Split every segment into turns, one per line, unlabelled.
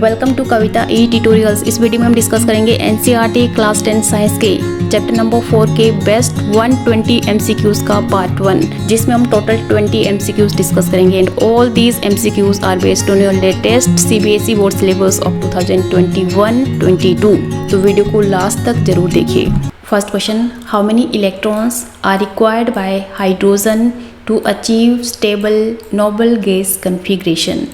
Welcome to Kavita e tutorials. इस video में हम डिस्कस करेंगे एनसीईआरटी क्लास 10 साइंस के चैप्टर नंबर 4 के बेस्ट 120 एमसीक्यूज का पार्ट 1, जिसमें हम टोटल 20 एमसीक्यूज डिस्कस करेंगे and all these MCQs are based on your latest CBSE board syllabus of 2021-22। तो वीडियो को लास्ट तक जरूर देखिए। First question, how many electrons are required by hydrogen to achieve stable noble gas configuration.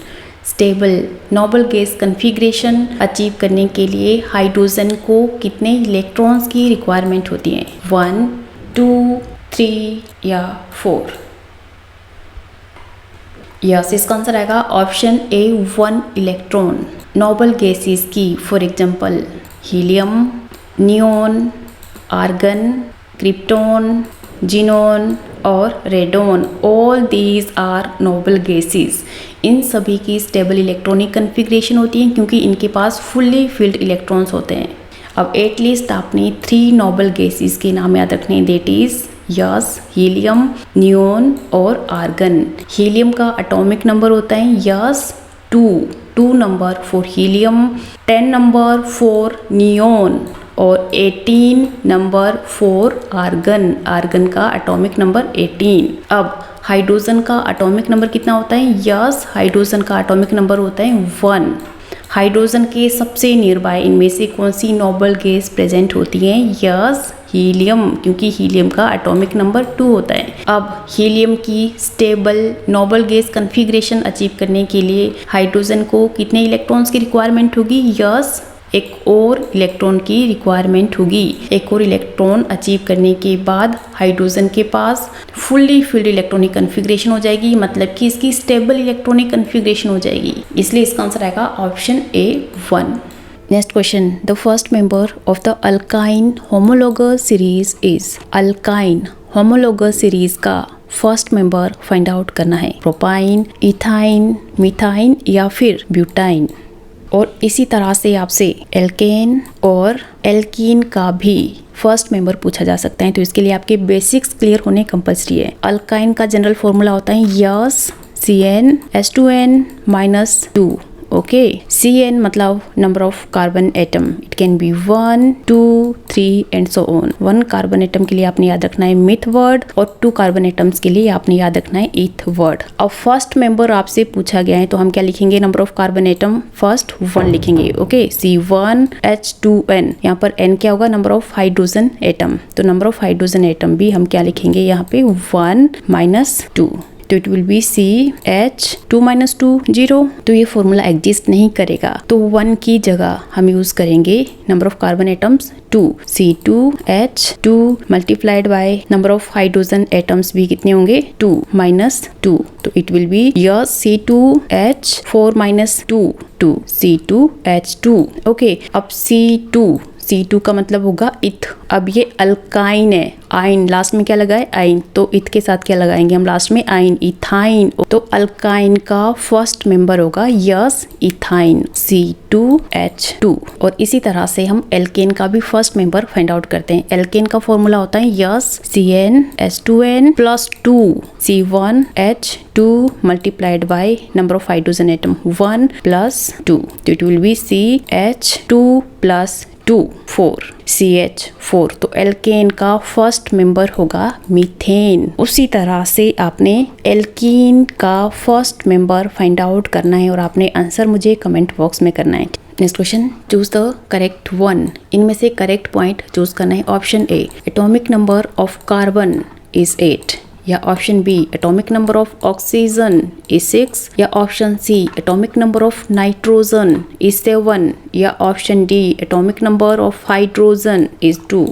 Stable noble gas configuration achieve करने के लिए hydrogen को कितने इलेक्ट्रॉन्स की रिक्वायरमेंट होती है? 1, 2, 3 या 4? यस, इसका आंसर आएगा option A 1 electron. Noble gases की for example helium, neon, argon, krypton, xenon और radon, all these are noble gases. इन सभी की स्टेबल इलेक्ट्रॉनिक कन्फिग्रेशन होती है क्योंकि इनके पास फुल्ली फिल्ड इलेक्ट्रॉन्स होते हैं। अब एटलीस्ट आपने 3 नोबल गैसेस के नाम याद रखने हैं, that is yes helium, neon और आर्गन। हीलियम का एटॉमिक नंबर होता है yes 2 number for helium, 10 number for neon और 18 नंबर फॉर आर्गन। आर्गन का एटॉमिक नंबर 18। अब हाइड्रोजन का एटॉमिक नंबर कितना होता है? यस, हाइड्रोजन का एटॉमिक नंबर होता है 1। हाइड्रोजन के सबसे नियर बाय इनमें से कौन सी नोबल गैस प्रेजेंट होती है? यस, हीलियम, क्योंकि हीलियम का एटॉमिक नंबर 2 होता है। अब हीलियम की stable noble gas configuration achieve करने के लिए हाइड्रोजन को कितने इलेक्ट्रॉन्स की रिक्वायरमेंट होगी? यस, एक और इलेक्ट्रॉन की रिक्वायरमेंट होगी। एक और इलेक्ट्रॉन अचीव करने के बाद हाइड्रोजन के पास फुल्ली फिल्ड इलेक्ट्रॉनिक कन्फिग्रेशन हो जाएगी, मतलब कि इसकी स्टेबल इलेक्ट्रॉनिक कन्फिग्रेशन हो जाएगी। इसलिए इसका आंसर आएगा option A 1। Next question, the first member of the alkyne homologous series is. Alkyne homologous series का फर्स्ट मेंबर फाइंड आउट करना है। प्रोपाइन, इथाइन, मिथाइन या फिर ब्यूटाइन। और इसी तरह से आपसे एल्केन और एल्कीन का भी फर्स्ट मेंबर पूछा जा सकता है, तो इसके लिए आपके बेसिक्स क्लियर होने कंपल्सरी है। अल्काइन का जनरल फॉर्मूला होता है यस CnH2n-2। ओके, Cn मतलब number of carbon atom, it can be 1, 2, 3 and so on. 1 carbon atom के लिए आपने याद रखना है मिथ वर्ड और 2 कार्बन एटम्स के लिए आपने याद रखना है ईथ वर्ड। अब फर्स्ट मेंबर आपसे पूछा गया है तो हम क्या लिखेंगे? Number of carbon atom first 1 लिखेंगे। ओके, C1H2n, यहाँ पर n क्या होगा? Number of hydrogen atom. तो नंबर ऑफ हाइड्रोजन एटम भी हम क्या लिखेंगे यहाँ पे? 1 - 2। तो इट विल बी CH2 - 2 0। तो ये फॉर्मूला एग्जिस्ट नहीं करेगा, तो 1 की जगह हम यूज करेंगे number of carbon atoms 2, C2H2 multiplied by number of hydrogen atoms भी कितने होंगे? 2 - 2। तो it will be yes C2H4 - 2 C2H2। Okay, अब C2 का मतलब होगा इथ। अब ये अल्काइन है, आइन लास्ट में क्या लगा है? आइन। तो इथ के साथ क्या लगाएंगे हम लास्ट में? आइन, इथाइन। तो अल्काइन का फर्स्ट मेंबर होगा यस इथाइन, C2H2। और इसी तरह से हम एल्केन का भी फर्स्ट मेंबर फाइंड आउट करते हैं। एल्केन का फॉर्मूला होता है yes CnH2n + 2 C1H2 multiplied by number of hydrogen atom 1 + 2। तो it will be CH2 + 2 4 CH4। तो एल्केन का फर्स्ट मेंबर होगा मीथेन। उसी तरह से आपने एल्कीन का फर्स्ट मेंबर फाइंड आउट करना है और आपने आंसर मुझे कमेंट बॉक्स में करना है। Next question, choose the correct one. इनमें से करेक्ट पॉइंट चूज करना है। Option A, atomic number of carbon is 8 या option B, atomic number of oxygen is 6 या option C, atomic number of nitrogen is 7 या option D, atomic number of hydrogen is 2।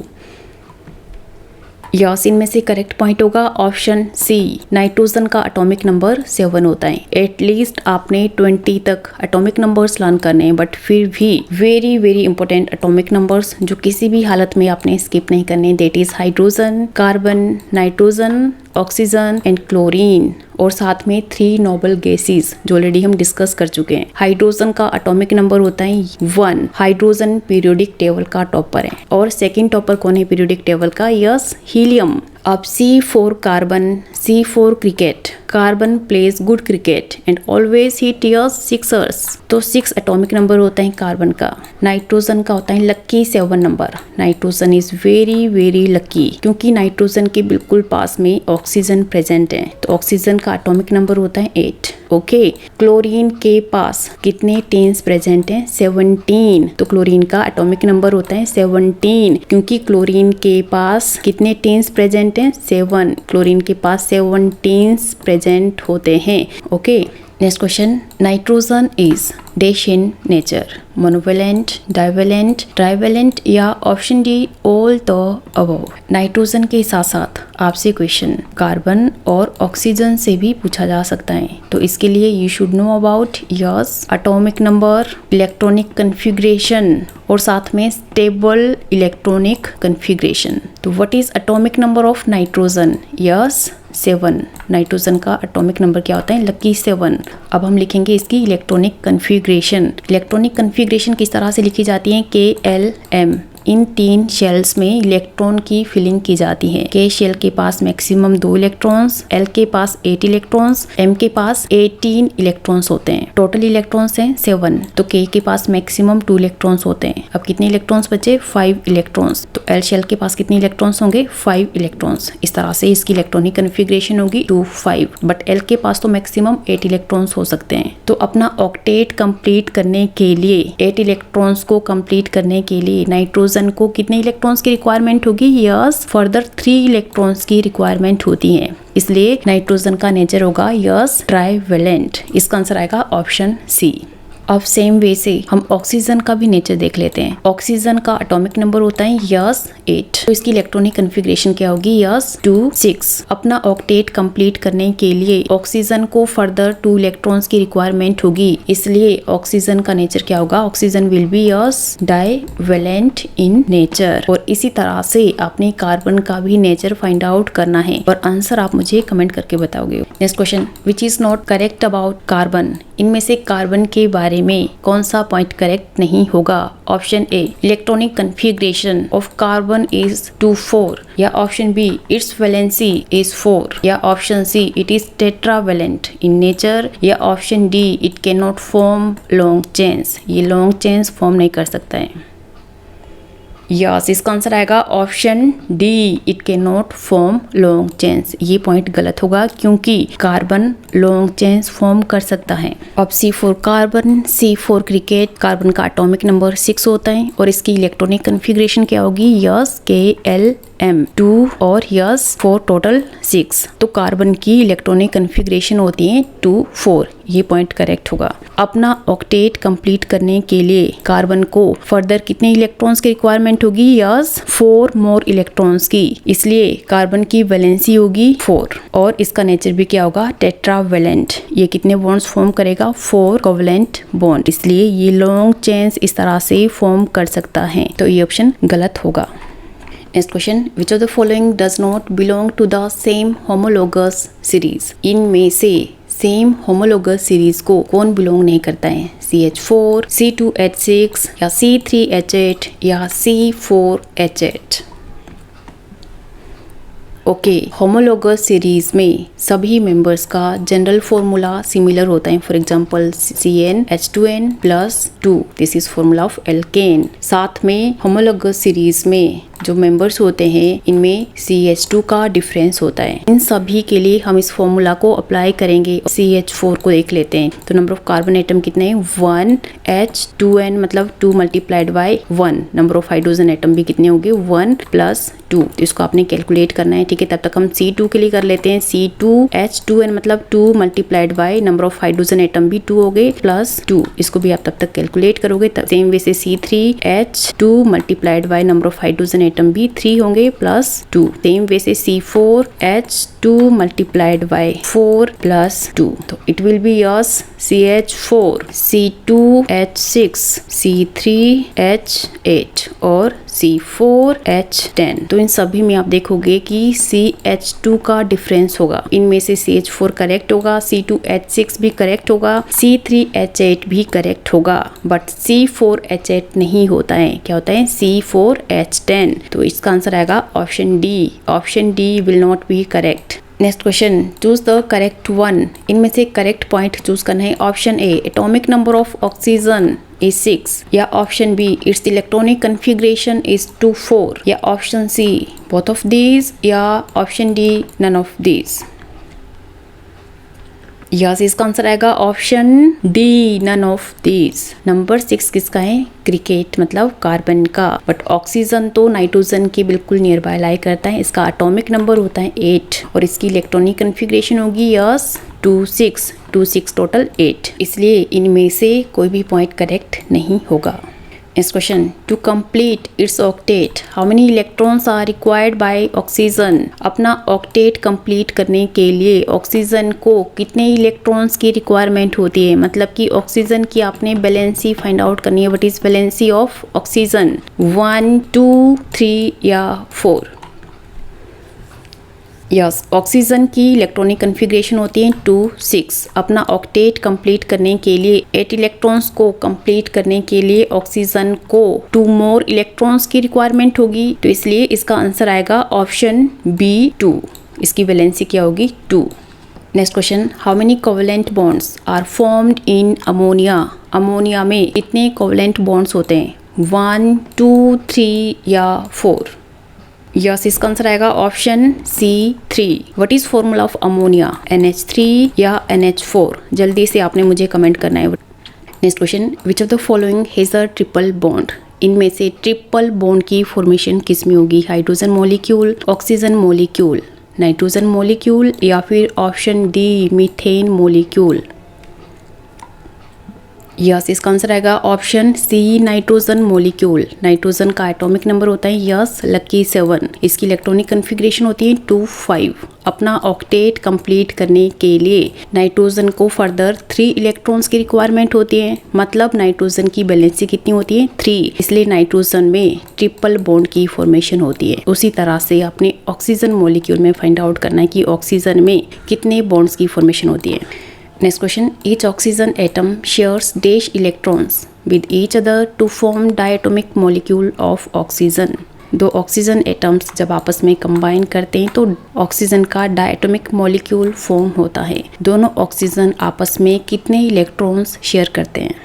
Yes, इनमें से correct point होगा option C, nitrogen का atomic number 7 होता है। At least आपने 20 तक एटॉमिक नंबर्स लर्न करने हैं, बट फिर भी very very important atomic numbers जो किसी भी हालत में आपने स्किप नहीं करने, that is hydrogen, carbon, nitrogen, oxygen and chlorine. और साथ में 3 नोबल गैसेस जो ऑलरेडी हम डिस्कस कर चुके हैं। हाइड्रोजन का एटॉमिक नंबर होता है 1। हाइड्रोजन पीरियोडिक टेबल का टॉपर है। और सेकंड टॉपर कौन है पीरियोडिक टेबल का? Yes, helium. अब C for carbon, C for cricket. Carbon pledge good cricket and always he tears Sixers. तो 6 एटॉमिक नंबर होता है कार्बन का। नाइट्रोजन का होता है लक्की 7 number. Nitrogen is very very लक्की क्योंकि नाइट्रोजन के बिल्कुल पास में ऑक्सीजन प्रेजेंट है। तो ऑक्सीजन का एटॉमिक नंबर होता है 8। ओके, क्लोरीन के पास कितने टेन्स प्रेजेंट हैं? 17। तो क्लोरीन का एटॉमिक नंबर होता है 17 क्योंकि क्लोरीन के पास कितने टेन्स प्रेजेंट हैं? 7। क्लोरीन के पास 7 टेन्स प्रेजेंट होते हैं। Okay, next question, nitrogen is dash in nature, monovalent, divalent, trivalent या option D all the above. Nitrogen के साथ साथ आपसे क्वेश्चन कार्बन और ऑक्सीजन से भी पूछा जा सकता है। तो इसके लिए you should know about yes atomic number, electronic configuration और साथ में स्टेबल इलेक्ट्रॉनिक कन्फिग्रेशन। तो what is atomic number of nitrogen? Yes 7। Nitrogen का एटॉमिक नंबर क्या होता है? लकी 7। अब हम लिखेंगे इसकी इलेक्ट्रॉनिक कन्फिग्रेशन। इलेक्ट्रॉनिक कन्फिग्रेशन किस तरह से लिखी जाती है? KLM। इन 3 शेल्स में इलेक्ट्रॉन की फिलिंग की जाती है। K शेल के पास मैक्सिमम 2 इलेक्ट्रॉन्स, L के पास 8 इलेक्ट्रॉन्स, M के पास 18 इलेक्ट्रॉन्स होते हैं। टोटल इलेक्ट्रॉन्स हैं 7। तो K के पास मैक्सिमम 2 इलेक्ट्रॉन्स होते हैं। अब कितने इलेक्ट्रॉन्स बचे? 5 इलेक्ट्रॉन्स। तो L शेल के पास कितने इलेक्ट्रॉन्स होंगे? 5 इलेक्ट्रॉन्स। इस तरह से इसकी इलेक्ट्रॉनिक कन्फिग्रेशन होगी 2 5। बट L के पास तो मैक्सिमम 8 इलेक्ट्रॉन्स हो सकते हैं। तो अपना ऑक्टेट कंप्लीट करने के लिए 8 इलेक्ट्रॉन्स को कंप्लीट करने के लिए नाइट्रोजन को कितने इलेक्ट्रॉन्स की रिक्वायरमेंट होगी? यस फर्दर 3 इलेक्ट्रॉन्स की रिक्वायरमेंट होती है। इसलिए नाइट्रोजन का नेचर होगा यस ट्राइवेलेंट। इसका आंसर आएगा ऑप्शन सी। अब सेम वे से हम ऑक्सीजन का भी नेचर देख लेते हैं। ऑक्सीजन का एटॉमिक नंबर होता है यस 8। तो इसकी इलेक्ट्रॉनिक कन्फिग्रेशन क्या होगी? यस 2 6। अपना ऑक्टेट कंप्लीट करने के लिए ऑक्सीजन को फर्दर 2 इलेक्ट्रॉन्स की रिक्वायरमेंट होगी। इसलिए ऑक्सीजन का नेचर क्या होगा? Oxygen will be yes divalent in nature. और इसी तरह से आपने कार्बन का भी नेचर फाइंड आउट करना है और आंसर आप मुझे कमेंट करके बताओगे। Next question, which is not correct about carbon. इनमें से कार्बन के बारे में कौन सा पॉइंट करेक्ट नहीं होगा? Option A, electronic configuration of carbon is 2-4 या option B, its valency is 4 या option C, it is tetravalent in nature या option D, it can not form long chains. ये लॉन्ग चेन्स फॉर्म नहीं कर सकता है। यस, इसका answer आएगा option D, it can not form long chains. ये पॉइंट गलत होगा क्योंकि कार्बन लॉन्ग चेन्स फॉर्म कर सकता है। अब C for carbon, C for cricket. Carbon का एटॉमिक नंबर 6 होता है और इसकी इलेक्ट्रॉनिक कन्फिग्रेशन क्या होगी? यस KLM 2 और यस 4 टोटल 6। तो कार्बन की इलेक्ट्रॉनिक कन्फिग्रेशन होती है 2 4। ये पॉइंट करेक्ट होगा। अपना ऑक्टेट कंप्लीट करने के लिए कार्बन को फर्दर कितने इलेक्ट्रॉन्स की रिक्वायरमेंट होगी? यस 4 मोर इलेक्ट्रॉन्स की। इसलिए कार्बन की वैलेंसी होगी 4 और इसका नेचर भी क्या होगा? टेट्रावेलेंट। ये कितने बॉन्ड्स फॉर्म करेगा? 4 कोवेलेंट बॉन्ड। इसलिए ये लॉन्ग चेन्स इस तरह से फॉर्म कर सकता है। तो ये ऑप्शन गलत होगा। Next question, which of the following does not belong to the same homologous series. इनमें से सेम होमोलोगस सीरीज को कौन बिलोंग नहीं करता है? CH4, C2H6 या C3H8 या C4H8। ओके, होमोलोगस सीरीज में सभी मेंबर्स का जनरल फॉर्मूला सिमिलर होता है। For example CnH2n+2, this is formula of alkene. साथ में होमोलोगस सीरीज में जो मेंबर्स होते हैं इनमें CH2 का डिफरेंस होता है। इन सभी के लिए हम इस फॉर्मूला को अप्लाई करेंगे। CH4 को देख लेते हैं। तो नंबर ऑफ कार्बन एटम कितने हैं? 1 H2n मतलब 2 multiplied by 1। Number of hydrogen atom भी कितने होंगे? 1 + 2। तो इसको आपने कैलकुलेट करना है। ठीक है, तब तक हम C2 के लिए कर लेते हैं। C2H2n मतलब 2 multiplied by number of hydrogen atom भी 2 हो गए +2। इसको भी आप तब तक कैलकुलेट करोगे। सेम वे से C3H2 multiplied by number of hydrogen atom भी 3 होंगे +2। सेम वे से C4H2 मल्टीप्लाइड बाय 4 + 2। तो it will be yes CH4, C2H6, C3H8 और C4H10। तो इन सभी में आप देखोगे कि CH2 का डिफरेंस होगा। इनमें से CH4 करेक्ट होगा, C2H6 भी करेक्ट होगा, C3H8 भी करेक्ट होगा, बट C4H8 नहीं होता है। क्या होता है? C4H10। तो इसका आंसर आएगा option D. Option D will not be correct. Next question, choose the correct one. इनमें से करेक्ट पॉइंट चूज करना है। Option A, atomic number of oxygen is 6, या option B, it's electronic configuration is 2,4, या option C, both of these, या option D, none of these। Yes, इसका answer आएगा option D, none of these. Number 6 किसका है? Cricket, मतलब carbon का। But oxygen तो नाइट्रोजन के बिल्कुल नियर बाय लाई करता है। इसका एटॉमिक नंबर होता है 8 और इसकी इलेक्ट्रॉनिक कन्फिग्रेशन होगी यस 2,6 टोटल 8। इसलिए इनमें से कोई भी पॉइंट करेक्ट नहीं होगा। Next question, to complete its octet how many electrons are required by oxygen. अपना ऑक्टेट कंप्लीट करने के लिए ऑक्सीजन को कितने इलेक्ट्रॉन्स की रिक्वायरमेंट होती है? मतलब कि ऑक्सीजन की आपने वैलेंसी फाइंड आउट करनी है। What is valency of oxygen? 1, 2, 3 या 4? यस, ऑक्सीजन की इलेक्ट्रॉनिक कन्फिग्रेशन होती है 2, 6। अपना ऑक्टेट कंप्लीट करने के लिए 8 इलेक्ट्रॉन्स को कंप्लीट करने के लिए ऑक्सीजन को 2 मोर इलेक्ट्रॉन्स की रिक्वायरमेंट होगी। तो इसलिए इसका आंसर आएगा ऑप्शन बी 2। इसकी वैलेंसी क्या होगी? 2। Next question, how many covalent bonds are formed in ammonia. Ammonia में कितने कोवेलेंट बॉन्ड्स होते हैं? 1, 2, 3 या 4? यस, इसका आंसर आएगा option C 3। What is formula of ammonia? NH3 या NH4? जल्दी से आपने मुझे कमेंट करना है। Next question, which of the following has a triple bond. इनमें से ट्रिपल बॉन्ड की फॉर्मेशन किस में होगी? Hydrogen molecule, oxygen molecule, nitrogen molecule, या फिर option D, methane molecule? Yes, इसका आंसर आएगा option C, nitrogen molecule. Nitrogen का एटॉमिक नंबर होता है यस लकी 7। इसकी इलेक्ट्रॉनिक कन्फिग्रेशन होती है 2, 5। अपना ऑक्टेट कंप्लीट करने के लिए नाइट्रोजन को फर्दर 3 इलेक्ट्रॉन्स की रिक्वायरमेंट होती है। मतलब नाइट्रोजन की वैलेंसी कितनी होती है? 3। इसलिए नाइट्रोजन में ट्रिपल बॉन्ड की फॉर्मेशन होती है। उसी तरह से अपने ऑक्सीजन मॉलिक्यूल में फाइंड आउट करना है कि ऑक्सीजन में कितने बॉन्ड्स की फॉर्मेशन होती है। Next question, each oxygen atom shares dash electrons with each other to form diatomic molecule of oxygen। दो ऑक्सीजन एटम्स जब आपस में कंबाइन करते हैं तो ऑक्सीजन का डायटोमिक मॉलिक्यूल फॉर्म होता है। दोनों ऑक्सीजन आपस में कितने इलेक्ट्रॉन्स शेयर करते हैं?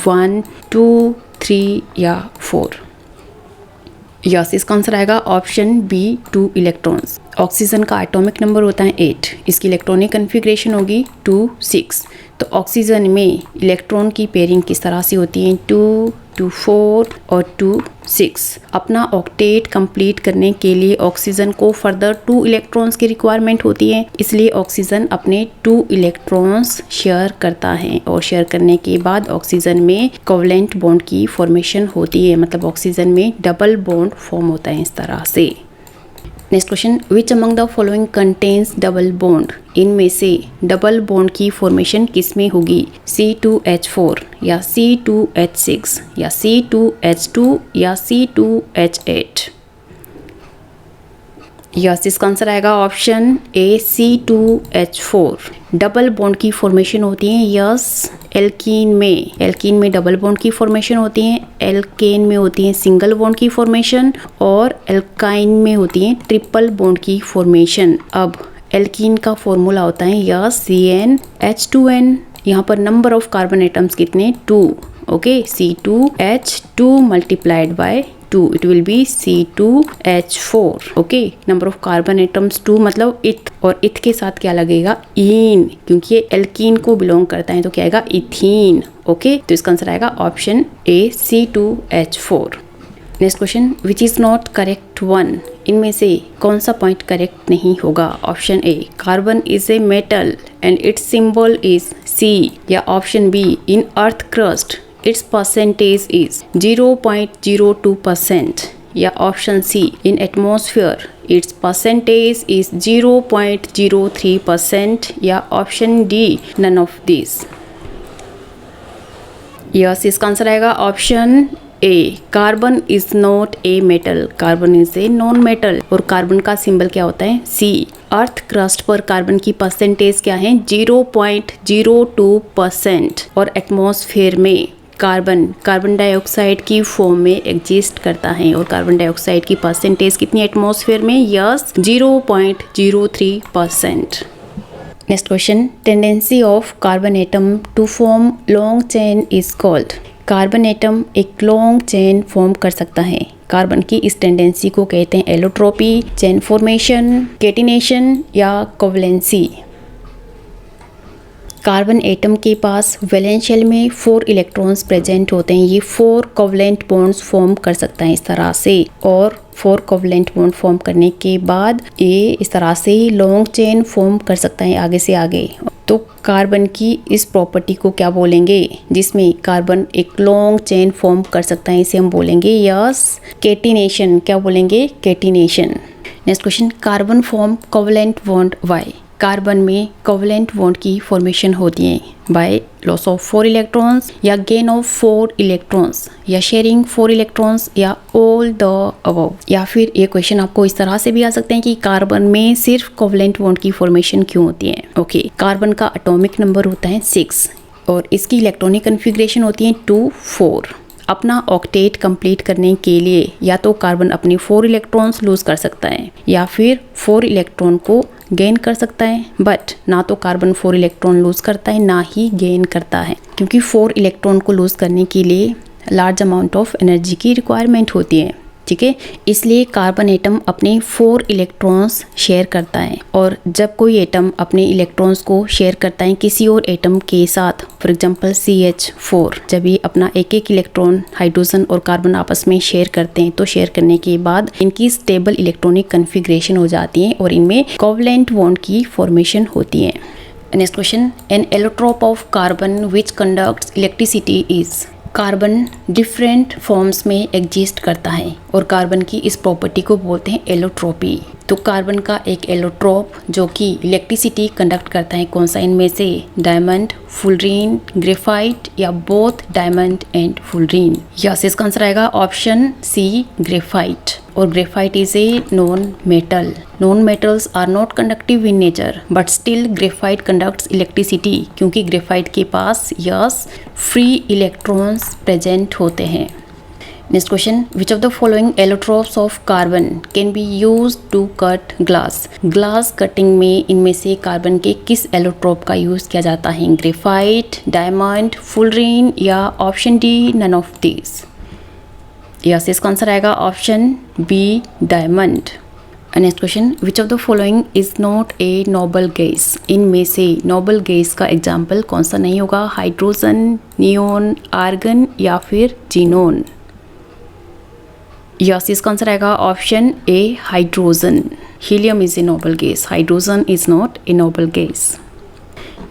1, 2, 3 या 4? यस, इसका आंसर आएगा ऑप्शन बी 2 इलेक्ट्रॉन्स। ऑक्सीजन का एटॉमिक नंबर होता है 8। इसकी इलेक्ट्रॉनिक कन्फिग्रेशन होगी 2, 6। तो ऑक्सीजन में इलेक्ट्रॉन की पेयरिंग किस तरह से होती है? 2, 2, 4 और 2, 6। अपना ऑक्टेट कंप्लीट करने के लिए ऑक्सीजन को फर्दर 2 इलेक्ट्रॉन्स की रिक्वायरमेंट होती है। इसलिए ऑक्सीजन अपने 2 इलेक्ट्रॉन्स शेयर करता है और शेयर करने के बाद ऑक्सीजन में कोवेलेंट बॉन्ड की फॉर्मेशन होती है। मतलब ऑक्सीजन में डबल बॉन्ड फॉर्म होता है इस तरह से। Next question, which among the following contains double bond. इनमें से डबल बॉन्ड की फॉर्मेशन किस में होगी? C2H4 या C2H6 या C2H2 या C2H8? यस, इसका आंसर आएगा option A, C2H4। Double bond की फॉर्मेशन होती है यस एल्कीन में। एल्कीन में डबल बॉन्ड की फॉर्मेशन होती है। एल्केन में होती है सिंगल बॉन्ड की फॉर्मेशन और एल्काइन में होती है ट्रिपल बॉन्ड की फॉर्मेशन। अब एल्कीन का फॉर्मूला होता है यस CnH2n। यहाँ पर नंबर ऑफ कार्बन एटम्स कितने? 2। Okay, C2H2 multiplied by 2, it will be C2H4। Okay, number of carbon atoms 2 मतलब इथ, और इथ के साथ क्या लगेगा? ईन, क्योंकि ये एल्कीन को बिलोंग करता है तो क्या आएगा? इथीन। ओके, तो इसका आंसर आएगा option A, C2H4। Next question, which is not correct one. इनमें से कौन सा पॉइंट करेक्ट नहीं होगा? Option A, carbon is a metal and its symbol is C, या option B, in earth crust its percentage is 0.02%, या option C, in atmosphere its percentage is 0.03%, या option D, none of these। Yes, इसका answer आएगा option A, carbon is not a metal, carbon is a non metal. और carbon का symbol क्या होता है? C. Earth crust पर carbon की परसेंटेज क्या है? 0.02%। और एटमॉस्फेयर में कार्बन डाइऑक्साइड की फॉर्म में एग्जिस्ट करता है। और कार्बन डाइऑक्साइड की परसेंटेज कितनी एटमॉस्फेयर में? Yes, 0.03%। Next question, tendency of carbon atom to form long chain is called. Carbon atom एक लॉन्ग चेन फॉर्म कर सकता है, कार्बन की इस टेंडेंसी को कहते हैं एलोट्रोपी, चेन फॉर्मेशन, केटिनेशन या कोवलेंसी। कार्बन एटम के पास वैलेंस शेल में 4 इलेक्ट्रॉन्स प्रेजेंट होते हैं। ये 4 कोवलेंट बॉन्ड्स फॉर्म कर सकता है इस तरह से, और 4 कोवलेंट बॉन्ड फॉर्म करने के बाद ये इस तरह से लॉन्ग चेन फॉर्म कर सकता है आगे से आगे। तो कार्बन की इस प्रॉपर्टी को क्या बोलेंगे, जिसमें कार्बन एक लॉन्ग चेन फॉर्म कर सकता है, इसे हम बोलेंगे यस, केटिनेशन। क्या बोलेंगे? Catenation. Next question, carbon form covalent bond by. Carbon में कोवलेंट बॉन्ड की फॉर्मेशन होती है बाय लॉस ऑफ 4 इलेक्ट्रॉन्स, या गेन ऑफ 4 इलेक्ट्रॉन्स, या शेयरिंग 4 इलेक्ट्रॉन्स, या ऑल द अबव। या फिर ये क्वेश्चन आपको इस तरह से भी आ सकते हैं कि कार्बन में सिर्फ कोवलेंट बॉन्ड की फॉर्मेशन क्यों होती है। ओके, कार्बन का एटॉमिक नंबर होता है 6 और इसकी इलेक्ट्रॉनिक कन्फिग्रेशन होती है 2, 4। अपना ऑक्टेट कंप्लीट करने के लिए या तो कार्बन अपनी 4 इलेक्ट्रॉन्स लूज कर सकता है या फिर 4 इलेक्ट्रॉन को गेन कर सकता है, बट ना तो कार्बन 4 इलेक्ट्रॉन लूज करता है ना ही गेन करता है, क्योंकि 4 इलेक्ट्रॉन को लूज करने के लिए लार्ज अमाउंट ऑफ एनर्जी की रिक्वायरमेंट होती है। ठीक है, इसलिए कार्बन एटम अपने 4 इलेक्ट्रॉन्स शेयर करता है। और जब कोई एटम अपने इलेक्ट्रॉन्स को शेयर करता है किसी और एटम के साथ, फॉर एग्जांपल CH4, जब ये अपना एक इलेक्ट्रॉन हाइड्रोजन और कार्बन आपस में शेयर करते हैं, तो शेयर करने के बाद इनकी स्टेबल इलेक्ट्रॉनिक कन्फिग्रेशन हो जाती है और इनमें कोवलेंट बॉन्ड की फॉर्मेशन होती है। Next question, N allotrope of carbon which conducts electricity is. Carbon different forms में एग्जिस्ट करता है और कार्बन की इस प्रॉपर्टी को बोलते हैं एलोट्रोपी। तो कार्बन का एक एलोट्रोप जो कि इलेक्ट्रिसिटी कंडक्ट करता है, कौन सा इनमें से? डायमंड, फुलरीन, ग्रेफाइट या both diamond and fullerene. Yes, इसका आंसर आएगा ऑप्शन सी, ग्रेफाइट। और graphite is a non metal. Non metals are not conductive in nature but still graphite conducts electricity, क्योंकि ग्रेफाइट के पास यस फ्री इलेक्ट्रॉन्स प्रेजेंट होते हैं। Next question, which of the following allotropes of carbon can be use to cut glass. Glass cutting में इनमें से carbon के किस एलोट्रोप का यूज किया जाता है? ग्रेफाइट, डायमंड, फुलरीन या option D, none of these. Yes, इसका आंसर आएगा option B, diamond. Next question, which of the following is not a noble gas. इनमें से नोबल गैस का एग्जाम्पल कौन सा नहीं होगा? हाइड्रोजन, नियोन, आर्गन या फिर जीनोन। यस, इसका आंसर आएगा option A, hydrogen. Helium is a noble gas, hydrogen is not a noble gas.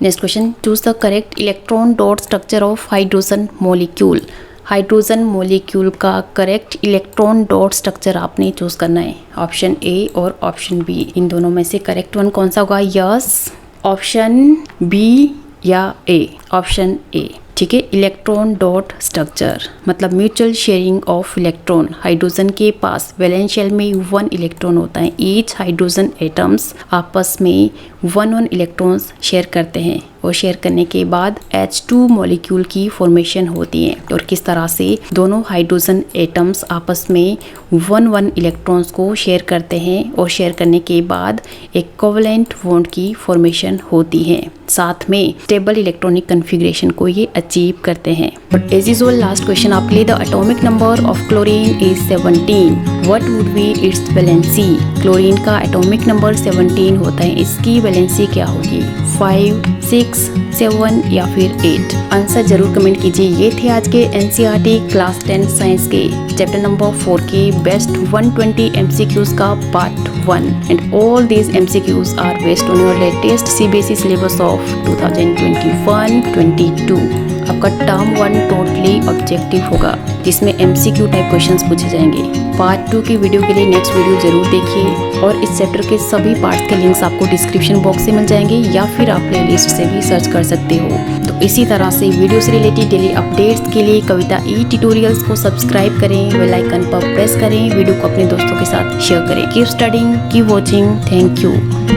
Next question, choose the correct electron dot structure of hydrogen molecule. Hydrogen molecule का correct electron dot structure आपने choose करना है, option ए और option B. इन दोनों में से correct one कौन सा होगा? यस, ऑप्शन बी या ए, ऑप्शन ए। ठीक है, इलेक्ट्रॉन डॉट स्ट्रक्चर मतलब mutual sharing of electron. Hydrogen के पास वैलेंस शेल में 1 इलेक्ट्रॉन होता है। ईच हाइड्रोजन एटम्स आपस में 1 इलेक्ट्रॉन्स शेयर करते हैं और शेयर करने के बाद H2 मॉलिक्यूल की फॉर्मेशन होती है। और किस तरह से दोनों हाइड्रोजन एटम्स आपस में 1 इलेक्ट्रॉन्स को शेयर करते हैं और शेयर करने के बाद एक कोवलेंट बॉन्ड की फॉर्मेशन होती है। साथ में स्टेबल इलेक्ट्रॉनिक कन्फिग्रेशन को ये अचीव करते हैं। But as usual last question आपके लिए, the atomic number of chlorine is 17। What would be its valency. Chlorine का एटॉमिक नंबर 17 होता है, इसकी वैलेंसी क्या होगी? 5, 6, 7 या फिर 8। आंसर जरूर कमेंट कीजिए। ये थे आज के NCERT क्लास 10 साइंस के चैप्टर नंबर 4 के बेस्ट 120 MCQs का part 1 and all these MCQs are based on your latest CBSE syllabus of 2021-22। आपका टर्म 1 टोटली ऑब्जेक्टिव होगा, जिसमें MCQ टाइप क्वेश्चंस पूछे जाएंगे। पार्ट 2 की वीडियो के लिए नेक्स्ट वीडियो जरूर देखिए और इस चैप्टर के सभी पार्ट्स के लिंक्स आपको डिस्क्रिप्शन बॉक्स से मिल जाएंगे या फिर आप प्लेलिस्ट से भी सर्च कर सकते हो। तो इसी तरह से वीडियो से रिलेटेड डेली अपडेट्स के लिए कविता ट्यूटोरियल्स को सब्सक्राइब करें, बेल आइकन पर प्रेस करें, वीडियो को अपने दोस्तों के साथ शेयर करें। Keep studying, keep watching, thank you.